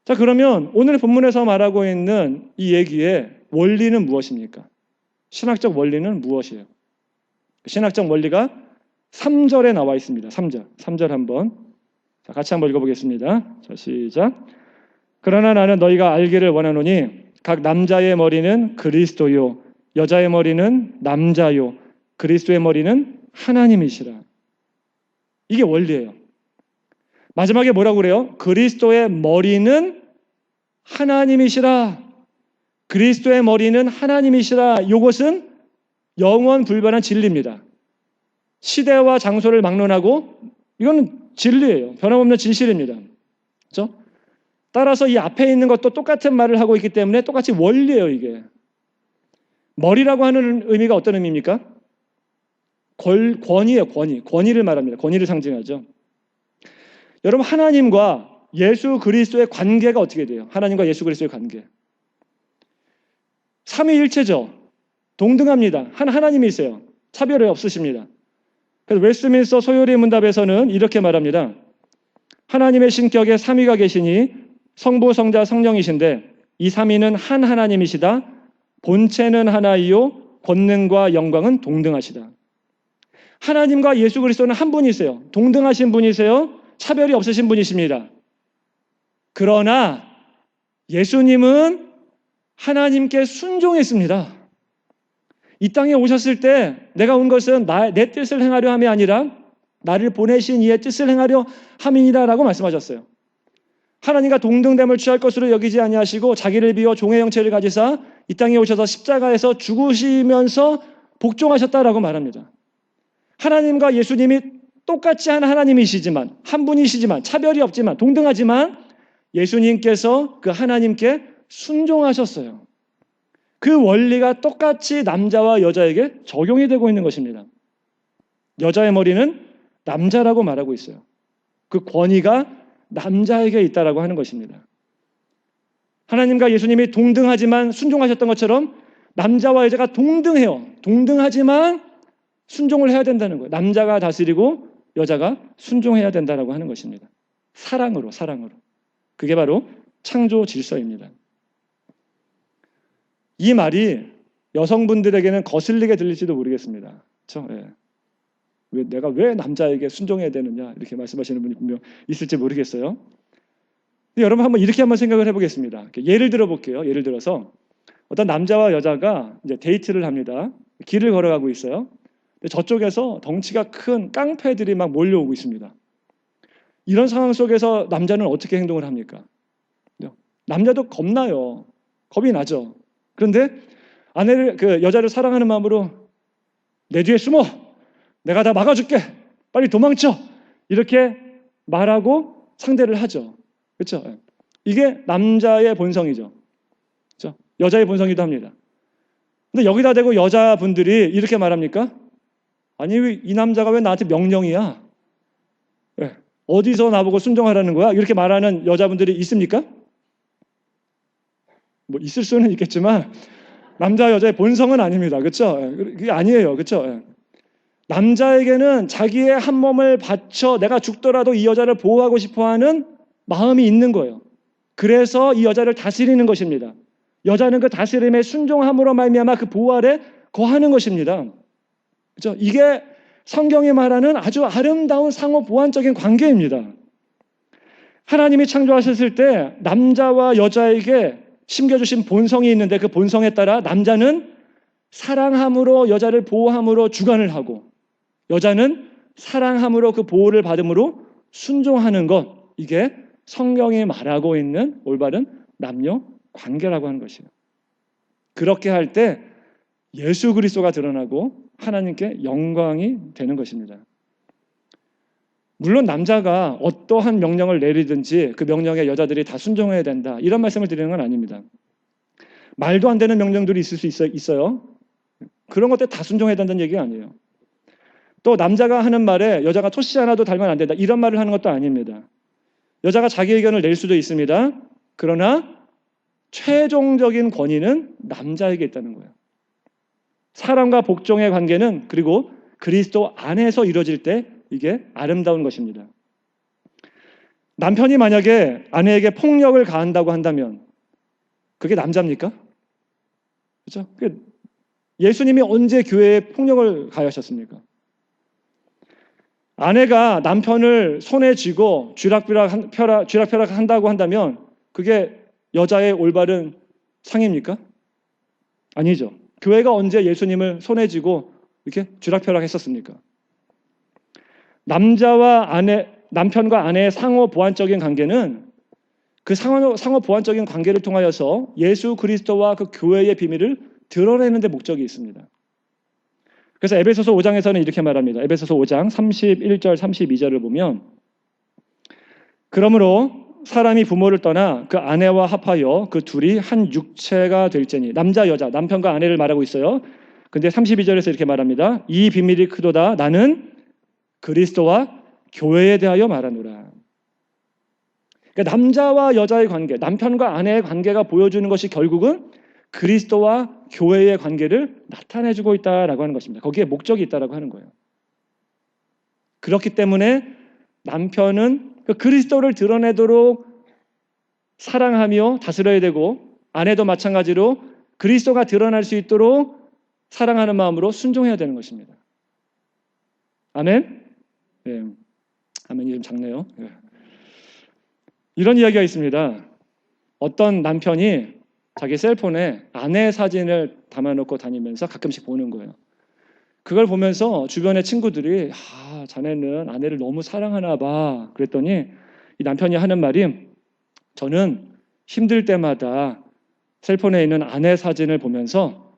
자, 그러면 오늘 본문에서 말하고 있는 이 얘기의 원리는 무엇입니까? 신학적 원리는 무엇이에요? 신학적 원리가 3절에 나와 있습니다. 3절 한번 같이 한번 읽어보겠습니다. 자, 시작. 그러나 나는 너희가 알기를 원하노니 각 남자의 머리는 그리스도요 여자의 머리는 남자요 그리스도의 머리는 하나님이시라. 이게 원리예요. 마지막에 뭐라고 그래요? 그리스도의 머리는 하나님이시라. 그리스도의 머리는 하나님이시라. 이것은 영원 불변한 진리입니다. 시대와 장소를 막론하고 이건 진리예요. 변함없는 진실입니다. 그렇죠? 따라서 이 앞에 있는 것도 똑같은 말을 하고 있기 때문에 똑같이 원리예요, 이게. 머리라고 하는 의미가 어떤 의미입니까? 권위예요, 권위. 권위를 말합니다. 권위를 상징하죠. 여러분, 하나님과 예수 그리스도의 관계가 어떻게 돼요? 하나님과 예수 그리스도의 관계. 삼위일체죠. 동등합니다. 하나님이 있어요. 차별이 없으십니다. 그래서 웨스트민스터 소요리 문답에서는 이렇게 말합니다. 하나님의 신격에 삼위가 계시니 성부, 성자, 성령이신데 이 삼위는 한 하나님이시다. 본체는 하나이요 권능과 영광은 동등하시다. 하나님과 예수 그리스도는 한 분이세요. 동등하신 분이세요. 차별이 없으신 분이십니다. 그러나 예수님은 하나님께 순종했습니다. 이 땅에 오셨을 때 내가 온 것은 내 뜻을 행하려 함이 아니라 나를 보내신 이의 뜻을 행하려 함이니라라고 말씀하셨어요. 하나님과 동등됨을 취할 것으로 여기지 아니하시고 자기를 비워 종의 형체를 가지사 이 땅에 오셔서 십자가에서 죽으시면서 복종하셨다라고 말합니다. 하나님과 예수님이 똑같이 한 하나님이시지만 한 분이시지만 차별이 없지만 동등하지만 예수님께서 그 하나님께 순종하셨어요. 그 원리가 똑같이 남자와 여자에게 적용이 되고 있는 것입니다. 여자의 머리는 남자라고 말하고 있어요. 그 권위가 남자에게 있다라고 하는 것입니다. 하나님과 예수님이 동등하지만 순종하셨던 것처럼 남자와 여자가 동등해요. 동등하지만 순종을 해야 된다는 거예요. 남자가 다스리고 여자가 순종해야 된다라고 하는 것입니다. 사랑으로. 그게 바로 창조 질서입니다. 이 말이 여성분들에게는 거슬리게 들릴지도 모르겠습니다. 그렇죠? 예. 내가 왜 남자에게 순종해야 되느냐 이렇게 말씀하시는 분이 분명 있을지 모르겠어요. 근데 여러분 이렇게 한번 생각을 해보겠습니다. 예를 들어 볼게요. 예를 들어서 어떤 남자와 여자가 이제 데이트를 합니다. 길을 걸어가고 있어요. 저쪽에서 덩치가 큰 깡패들이 막 몰려오고 있습니다. 이런 상황 속에서 남자는 어떻게 행동을 합니까? 남자도 겁나요. 겁이 나죠. 그런데 여자를 사랑하는 마음으로 내 뒤에 숨어. 내가 다 막아줄게. 빨리 도망쳐. 이렇게 말하고 상대를 하죠. 그렇죠? 이게 남자의 본성이죠. 그렇죠? 여자의 본성이기도 합니다. 근데 여기다 대고 여자분들이 이렇게 말합니까? 아니, 이 남자가 왜 나한테 명령이야? 네. 어디서 나보고 순종하라는 거야? 이렇게 말하는 여자분들이 있습니까? 뭐 있을 수는 있겠지만 남자 여자의 본성은 아닙니다. 그렇죠? 그게 아니에요. 그렇죠? 남자에게는 자기의 한 몸을 바쳐 내가 죽더라도 이 여자를 보호하고 싶어하는 마음이 있는 거예요. 그래서 이 여자를 다스리는 것입니다. 여자는 그 다스림에 순종함으로 말미암아 그 보호 아래 거하는 것입니다. 그렇죠? 이게 성경이 말하는 아주 아름다운 상호 보완적인 관계입니다. 하나님이 창조하셨을 때 남자와 여자에게 심겨주신 본성이 있는데 그 본성에 따라 남자는 사랑함으로 여자를 보호함으로 주관을 하고 여자는 사랑함으로 그 보호를 받음으로 순종하는 것, 이게 성경이 말하고 있는 올바른 남녀 관계라고 하는 것이에요. 그렇게 할 때 예수 그리스도가 드러나고 하나님께 영광이 되는 것입니다. 물론 남자가 어떠한 명령을 내리든지 그 명령에 여자들이 다 순종해야 된다, 이런 말씀을 드리는 건 아닙니다. 말도 안 되는 명령들이 있을 수 있어요. 그런 것들 다 순종해야 된다는 얘기가 아니에요. 또 남자가 하는 말에 여자가 토시 하나도 달면 안 된다, 이런 말을 하는 것도 아닙니다. 여자가 자기 의견을 낼 수도 있습니다. 그러나 최종적인 권위는 남자에게 있다는 거예요. 사람과 복종의 관계는 그리고 그리스도 안에서 이루어질 때 이게 아름다운 것입니다. 남편이 만약에 아내에게 폭력을 가한다고 한다면 그게 남자입니까? 그렇죠? 예수님이 언제 교회에 폭력을 가하셨습니까? 아내가 남편을 손에 쥐고 쥐락펴락 한다고 한다면 그게 여자의 올바른 상입니까? 아니죠. 교회가 언제 예수님을 손에 쥐고 이렇게 쥐락펴락 했었습니까? 남편과 아내의 상호 보완적인 관계는 그 상호 보완적인 관계를 통하여서 예수 그리스도와 그 교회의 비밀을 드러내는 데 목적이 있습니다. 그래서 에베소서 5장에서는 이렇게 말합니다. 에베소서 5장 31절 32절을 보면, 그러므로 사람이 부모를 떠나 그 아내와 합하여 그 둘이 한 육체가 될지니, 남자 여자 남편과 아내를 말하고 있어요. 근데 32절에서 이렇게 말합니다. 이 비밀이 크도다 나는 그리스도와 교회에 대하여 말하노라. 그러니까 남자와 여자의 관계, 남편과 아내의 관계가 보여주는 것이 결국은 그리스도와 교회의 관계를 나타내주고 있다라고 하는 것입니다. 거기에 목적이 있다라고 하는 거예요. 그렇기 때문에 남편은 그 그리스도를 드러내도록 사랑하며 다스려야 되고, 아내도 마찬가지로 그리스도가 드러날 수 있도록 사랑하는 마음으로 순종해야 되는 것입니다. 아멘? 네. 아멘이 좀 작네요. 네. 이런 이야기가 있습니다. 어떤 남편이 자기 셀폰에 아내 사진을 담아놓고 다니면서 가끔씩 보는 거예요. 그걸 보면서 주변의 친구들이 자네는 아내를 너무 사랑하나 봐. 그랬더니 이 남편이 하는 말이, 저는 힘들 때마다 셀폰에 있는 아내 사진을 보면서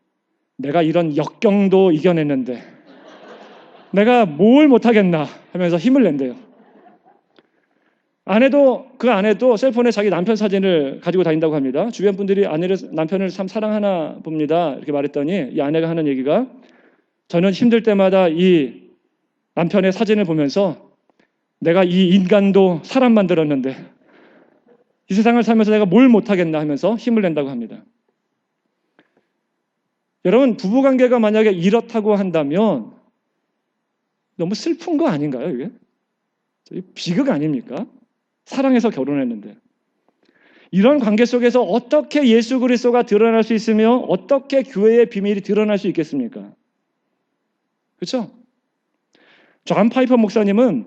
내가 이런 역경도 이겨냈는데 내가 뭘 못하겠나 하면서 힘을 낸대요. 그 아내도 셀폰에 자기 남편 사진을 가지고 다닌다고 합니다. 주변 분들이 남편을 참 사랑하나 봅니다, 이렇게 말했더니 이 아내가 하는 얘기가, 저는 힘들 때마다 이 남편의 사진을 보면서 내가 이 인간도 사람 만들었는데 이 세상을 살면서 내가 뭘 못하겠나 하면서 힘을 낸다고 합니다. 여러분, 부부관계가 만약에 이렇다고 한다면 너무 슬픈 거 아닌가요? 이게 비극 아닙니까? 사랑해서 결혼했는데. 이런 관계 속에서 어떻게 예수 그리스도가 드러날 수 있으며 어떻게 교회의 비밀이 드러날 수 있겠습니까? 그렇죠? 존 파이퍼 목사님은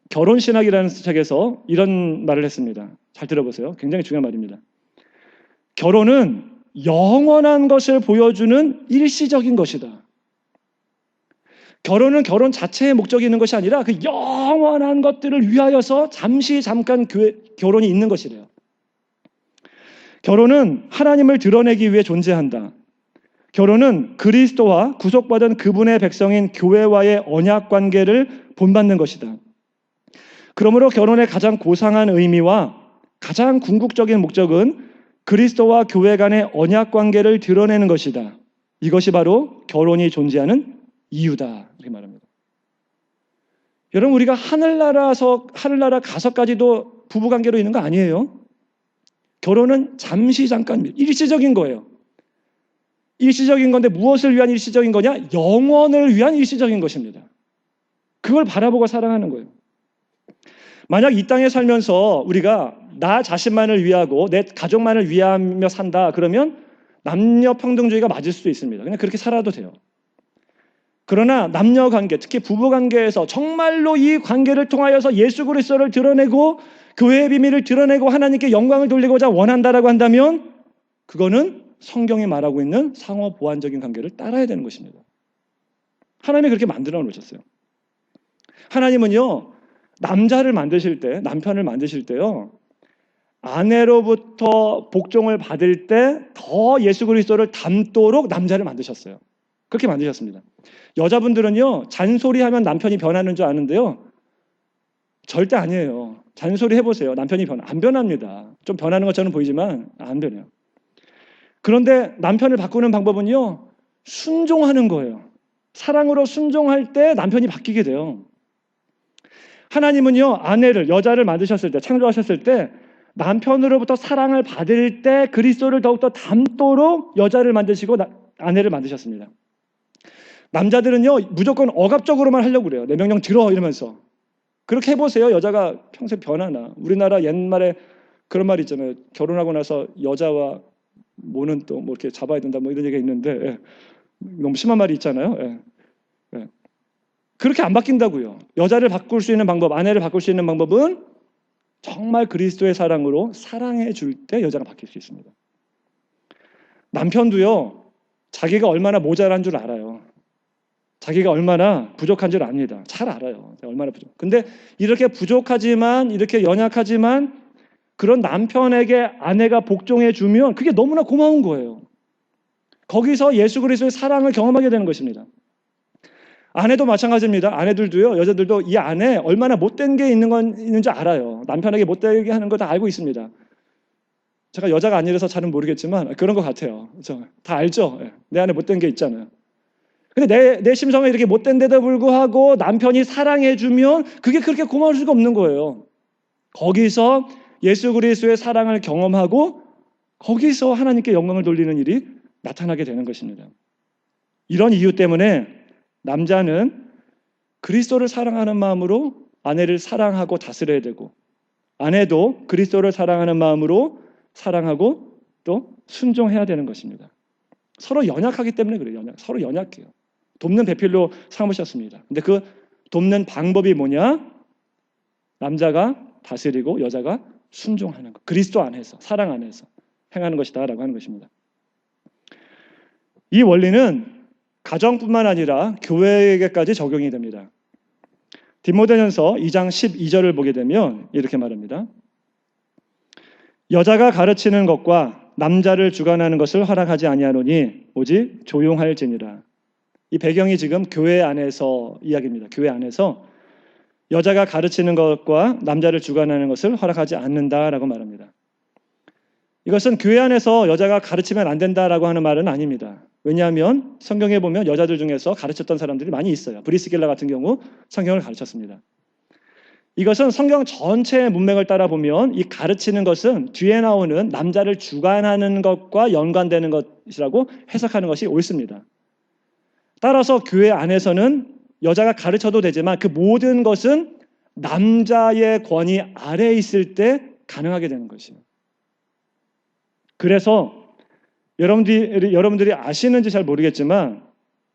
결혼신학이라는 책에서 이런 말을 했습니다. 잘 들어보세요. 굉장히 중요한 말입니다. 결혼은 영원한 것을 보여주는 일시적인 것이다. 결혼은 결혼 자체의 목적이 있는 것이 아니라 그 영원한 것들을 위하여서 잠깐 결혼이 있는 것이래요. 결혼은 하나님을 드러내기 위해 존재한다. 결혼은 그리스도와 구속받은 그분의 백성인 교회와의 언약 관계를 본받는 것이다. 그러므로 결혼의 가장 고상한 의미와 가장 궁극적인 목적은 그리스도와 교회 간의 언약 관계를 드러내는 것이다. 이것이 바로 결혼이 존재하는 이유다. 이렇게 말합니다. 여러분, 우리가 하늘나라 가서까지도 부부관계로 있는 거 아니에요? 결혼은 잠깐 일시적인 거예요. 일시적인 건데 무엇을 위한 일시적인 거냐? 영원을 위한 일시적인 것입니다. 그걸 바라보고 사랑하는 거예요. 만약 이 땅에 살면서 우리가 나 자신만을 위하고 내 가족만을 위하며 산다 그러면 남녀 평등주의가 맞을 수도 있습니다. 그냥 그렇게 살아도 돼요. 그러나 남녀 관계, 특히 부부 관계에서 정말로 이 관계를 통하여서 예수 그리스도를 드러내고 교회의 비밀을 드러내고 하나님께 영광을 돌리고자 원한다라고 한다면 그거는 성경이 말하고 있는 상호 보완적인 관계를 따라야 되는 것입니다. 하나님이 그렇게 만들어 놓으셨어요. 하나님은요, 남편을 만드실 때요, 아내로부터 복종을 받을 때 더 예수 그리스도를 닮도록 남자를 만드셨어요. 그렇게 만드셨습니다. 여자분들은요, 잔소리하면 남편이 변하는 줄 아는데요, 절대 아니에요. 잔소리 해보세요. 남편이 안 변합니다. 좀 변하는 것처럼 보이지만 안 변해요. 그런데 남편을 바꾸는 방법은요, 순종하는 거예요. 사랑으로 순종할 때 남편이 바뀌게 돼요. 하나님은요, 여자를 만드셨을 때, 창조하셨을 때 남편으로부터 사랑을 받을 때 그리스도를 더욱더 닮도록 여자를 만드시고 아내를 만드셨습니다. 남자들은요, 무조건 억압적으로만 하려고 그래요. 내 명령 들어 이러면서. 그렇게 해보세요. 여자가 평생 변하나. 우리나라 옛말에 그런 말이 있잖아요. 결혼하고 나서 여자와 모는 또 뭐 이렇게 잡아야 된다 뭐 이런 얘기가 있는데, 너무 심한 말이 있잖아요. 그렇게 안 바뀐다고요. 여자를 바꿀 수 있는 방법, 아내를 바꿀 수 있는 방법은 정말 그리스도의 사랑으로 사랑해 줄 때 여자가 바뀔 수 있습니다. 남편도요, 자기가 얼마나 모자란 줄 알아요. 자기가 얼마나 부족한 줄 압니다. 잘 알아요. 얼마나 부족. 근데 이렇게 부족하지만, 이렇게 연약하지만 그런 남편에게 아내가 복종해 주면 그게 너무나 고마운 거예요. 거기서 예수 그리스도의 사랑을 경험하게 되는 것입니다. 아내도 마찬가지입니다. 아내들도요, 여자들도 이 안에 얼마나 못된 게 있는지 알아요. 남편에게 못되게 하는 거 다 알고 있습니다. 제가 여자가 아니라서 잘은 모르겠지만 그런 것 같아요. 그렇죠? 다 알죠? 내 안에 못된 게 있잖아요. 근데 내 심성이 이렇게 못된데도 불구하고 남편이 사랑해주면 그게 그렇게 고마울 수가 없는 거예요. 거기서 예수 그리스도의 사랑을 경험하고 거기서 하나님께 영광을 돌리는 일이 나타나게 되는 것입니다. 이런 이유 때문에 남자는 그리스도를 사랑하는 마음으로 아내를 사랑하고 다스려야 되고, 아내도 그리스도를 사랑하는 마음으로 사랑하고 또 순종해야 되는 것입니다. 서로 연약하기 때문에 그래요. 서로 연약해요. 돕는 배필로 삼으셨습니다. 근데 그 돕는 방법이 뭐냐? 남자가 다스리고 여자가 순종하는 것. 그리스도 안에서, 사랑 안에서 행하는 것이다 라고 하는 것입니다. 이 원리는 가정뿐만 아니라 교회에게까지 적용이 됩니다. 디모데전서 2장 12절을 보게 되면 이렇게 말합니다. 여자가 가르치는 것과 남자를 주관하는 것을 허락하지 아니하노니 오직 조용할지니라. 이 배경이 지금 교회 안에서 이야기입니다. 교회 안에서 여자가 가르치는 것과 남자를 주관하는 것을 허락하지 않는다라고 말합니다. 이것은 교회 안에서 여자가 가르치면 안 된다라고 하는 말은 아닙니다. 왜냐하면 성경에 보면 여자들 중에서 가르쳤던 사람들이 많이 있어요. 브리스길라 같은 경우 성경을 가르쳤습니다. 이것은 성경 전체의 문맥을 따라 보면 이 가르치는 것은 뒤에 나오는 남자를 주관하는 것과 연관되는 것이라고 해석하는 것이 옳습니다. 따라서 교회 안에서는 여자가 가르쳐도 되지만 그 모든 것은 남자의 권위 아래에 있을 때 가능하게 되는 것이에요. 그래서 여러분들이 아시는지 잘 모르겠지만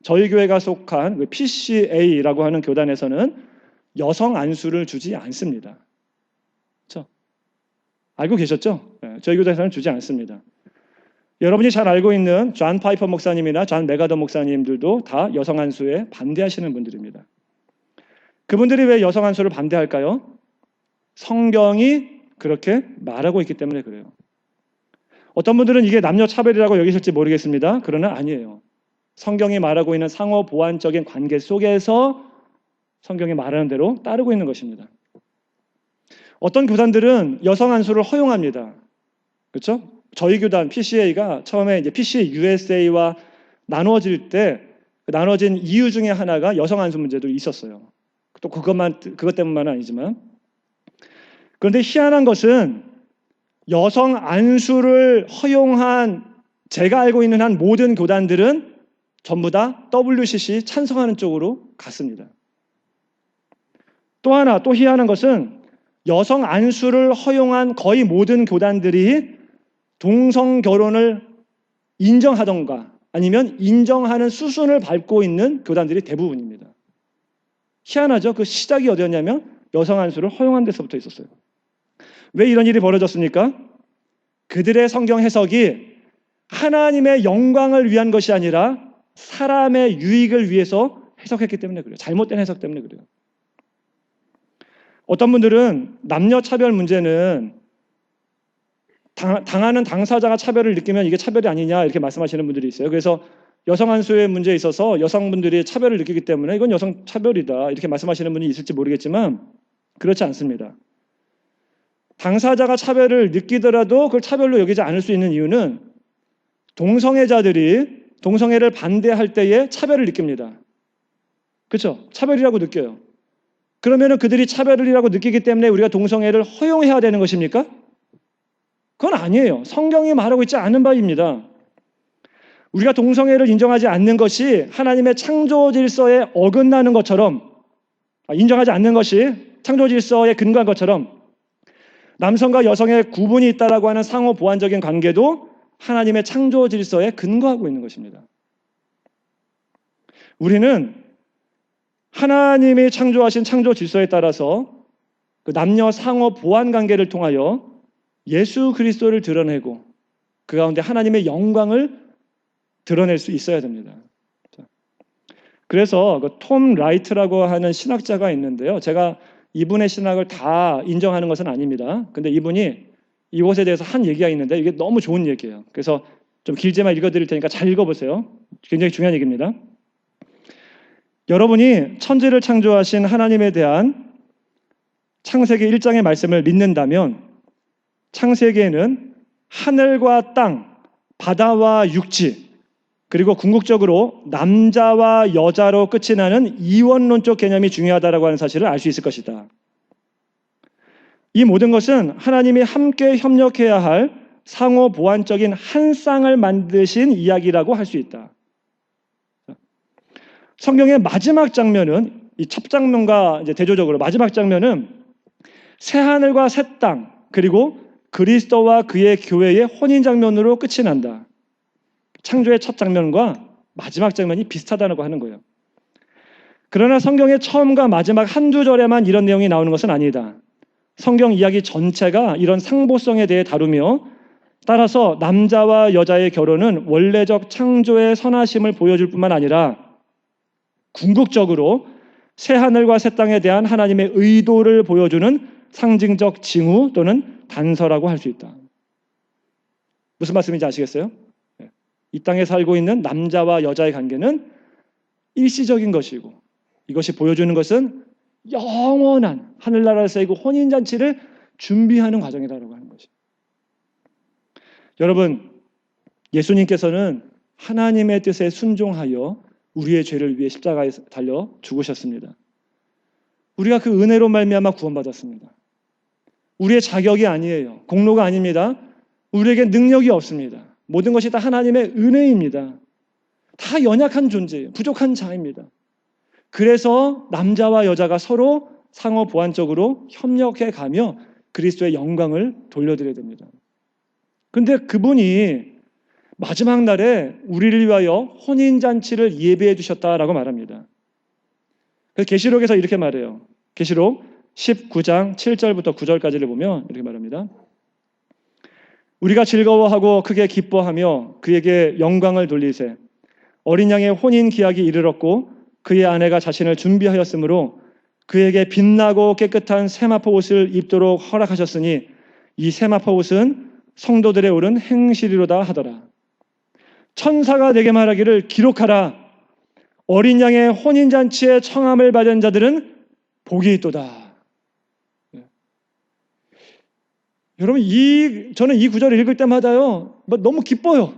저희 교회가 속한 PCA라고 하는 교단에서는 여성 안수를 주지 않습니다. 그렇죠? 알고 계셨죠? 저희 교단에서는 주지 않습니다. 여러분이 잘 알고 있는 존 파이퍼 목사님이나 존 메가더 목사님들도 다 여성 안수에 반대하시는 분들입니다. 그분들이 왜 여성 안수를 반대할까요? 성경이 그렇게 말하고 있기 때문에 그래요. 어떤 분들은 이게 남녀 차별이라고 여기실지 모르겠습니다. 그러나 아니에요. 성경이 말하고 있는 상호 보완적인 관계 속에서 성경이 말하는 대로 따르고 있는 것입니다. 어떤 교단들은 여성 안수를 허용합니다. 그렇죠? 저희 교단 PCA가 처음에 이제 PCA USA와 나누어질 때 나눠진 이유 중에 하나가 여성 안수 문제도 있었어요. 또 그것 때문만은 아니지만, 그런데 희한한 것은 여성 안수를 허용한 제가 알고 있는 한 모든 교단들은 전부 다 WCC 찬성하는 쪽으로 갔습니다. 또 하나 또 희한한 것은 여성 안수를 허용한 거의 모든 교단들이 동성 결혼을 인정하던가 아니면 인정하는 수순을 밟고 있는 교단들이 대부분입니다. 희한하죠? 그 시작이 어디였냐면 여성 안수를 허용한 데서부터 있었어요. 왜 이런 일이 벌어졌습니까? 그들의 성경 해석이 하나님의 영광을 위한 것이 아니라 사람의 유익을 위해서 해석했기 때문에 그래요. 잘못된 해석 때문에 그래요. 어떤 분들은 남녀 차별 문제는 당하는 당사자가 차별을 느끼면 이게 차별이 아니냐 이렇게 말씀하시는 분들이 있어요. 그래서 여성 안수의 문제에 있어서 여성분들이 차별을 느끼기 때문에 이건 여성 차별이다 이렇게 말씀하시는 분이 있을지 모르겠지만 그렇지 않습니다. 당사자가 차별을 느끼더라도 그걸 차별로 여기지 않을 수 있는 이유는 동성애자들이 동성애를 반대할 때에 차별을 느낍니다. 그렇죠? 차별이라고 느껴요. 그러면 그들이 차별이라고 느끼기 때문에 우리가 동성애를 허용해야 되는 것입니까? 그건 아니에요. 성경이 말하고 있지 않은 바입니다. 우리가 동성애를 인정하지 않는 것이 하나님의 창조 질서에 어긋나는 것처럼, 인정하지 않는 것이 창조 질서에 근거한 것처럼 남성과 여성의 구분이 있다라고 하는 상호 보완적인 관계도 하나님의 창조 질서에 근거하고 있는 것입니다. 우리는 하나님이 창조하신 창조 질서에 따라서 그 남녀 상호 보완 관계를 통하여 예수 그리스도를 드러내고 그 가운데 하나님의 영광을 드러낼 수 있어야 됩니다. 그래서 그 톰 라이트라고 하는 신학자가 있는데요. 제가 이분의 신학을 다 인정하는 것은 아닙니다. 근데 이분이 이것에 대해서 한 얘기가 있는데 이게 너무 좋은 얘기예요. 그래서 좀 길지만 읽어드릴 테니까 잘 읽어보세요. 굉장히 중요한 얘기입니다. 여러분이 천지를 창조하신 하나님에 대한 창세기 1장의 말씀을 믿는다면 창세기에는 하늘과 땅, 바다와 육지, 그리고 궁극적으로 남자와 여자로 끝이 나는 이원론적 개념이 중요하다고 하는 사실을 알 수 있을 것이다. 이 모든 것은 하나님이 함께 협력해야 할 상호 보완적인 한 쌍을 만드신 이야기라고 할 수 있다. 성경의 마지막 장면은 이 첫 장면과 이제 대조적으로 마지막 장면은 새 하늘과 새 땅 그리고 그리스도와 그의 교회의 혼인 장면으로 끝이 난다. 창조의 첫 장면과 마지막 장면이 비슷하다고 하는 거예요. 그러나 성경의 처음과 마지막 한두 절에만 이런 내용이 나오는 것은 아니다. 성경 이야기 전체가 이런 상보성에 대해 다루며 따라서 남자와 여자의 결혼은 원래적 창조의 선하심을 보여줄 뿐만 아니라 궁극적으로 새 하늘과 새 땅에 대한 하나님의 의도를 보여주는 상징적 징후 또는 단서라고 할 수 있다. 무슨 말씀인지 아시겠어요? 이 땅에 살고 있는 남자와 여자의 관계는 일시적인 것이고 이것이 보여주는 것은 영원한 하늘나라에서 이고 혼인잔치를 준비하는 과정이라고 하는 것입니다. 여러분, 예수님께서는 하나님의 뜻에 순종하여 우리의 죄를 위해 십자가에 달려 죽으셨습니다. 우리가 그 은혜로 말미암아 구원받았습니다. 우리의 자격이 아니에요. 공로가 아닙니다. 우리에게 능력이 없습니다. 모든 것이 다 하나님의 은혜입니다. 다 연약한 존재예요. 부족한 자입니다. 그래서 남자와 여자가 서로 상호 보완적으로 협력해 가며 그리스도의 영광을 돌려드려야 됩니다. 그런데 그분이 마지막 날에 우리를 위하여 혼인잔치를 예배해 주셨다라고 말합니다. 계시록에서 이렇게 말해요. 계시록 19장 7절부터 9절까지를 보면 이렇게 말합니다. 우리가 즐거워하고 크게 기뻐하며 그에게 영광을 돌리세. 어린 양의 혼인 기약이 이르렀고 그의 아내가 자신을 준비하였으므로 그에게 빛나고 깨끗한 세마포 옷을 입도록 허락하셨으니 이 세마포 옷은 성도들의 오른 행실이로다 하더라. 천사가 내게 말하기를 기록하라. 어린 양의 혼인잔치에 청함을 받은 자들은 복이 있도다. 여러분, 저는 이 구절을 읽을 때마다요, 너무 기뻐요.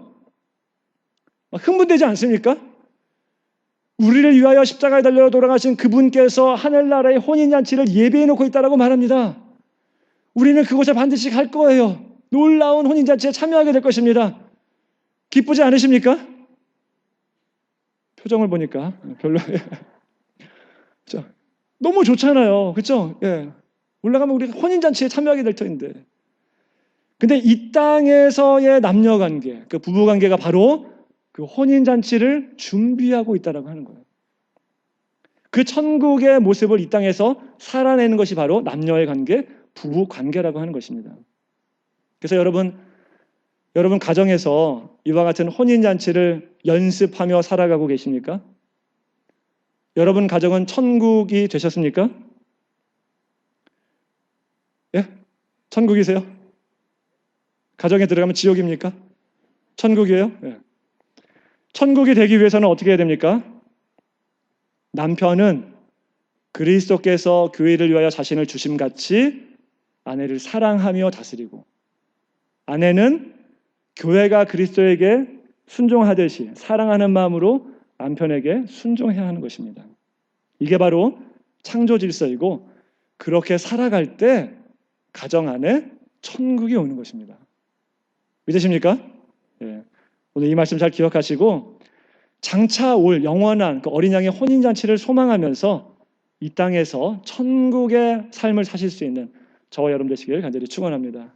흥분되지 않습니까? 우리를 위하여 십자가에 달려 돌아가신 그분께서 하늘나라의 혼인잔치를 예배해 놓고 있다라고 말합니다. 우리는 그곳에 반드시 갈 거예요. 놀라운 혼인잔치에 참여하게 될 것입니다. 기쁘지 않으십니까? 표정을 보니까 별로예요. 너무 좋잖아요. 그렇죠? 예. 올라가면 우리가 혼인잔치에 참여하게 될 터인데. 근데 이 땅에서의 남녀관계, 그 부부관계가 바로 그 혼인잔치를 준비하고 있다라고 하는 거예요. 그 천국의 모습을 이 땅에서 살아내는 것이 바로 남녀의 관계, 부부관계라고 하는 것입니다. 그래서 여러분 가정에서 이와 같은 혼인잔치를 연습하며 살아가고 계십니까? 여러분 가정은 천국이 되셨습니까? 예? 천국이세요? 가정에 들어가면 지옥입니까? 천국이에요? 예. 천국이 되기 위해서는 어떻게 해야 됩니까? 남편은 그리스도께서 교회를 위하여 자신을 주심같이 아내를 사랑하며 다스리고, 아내는 교회가 그리스도에게 순종하듯이 사랑하는 마음으로 남편에게 순종해야 하는 것입니다. 이게 바로 창조 질서이고, 그렇게 살아갈 때 가정 안에 천국이 오는 것입니다. 믿으십니까? 예. 오늘 이 말씀 잘 기억하시고 장차 올 영원한 그 어린 양의 혼인잔치를 소망하면서 이 땅에서 천국의 삶을 사실 수 있는 저와 여러분 되시길 간절히 축원합니다.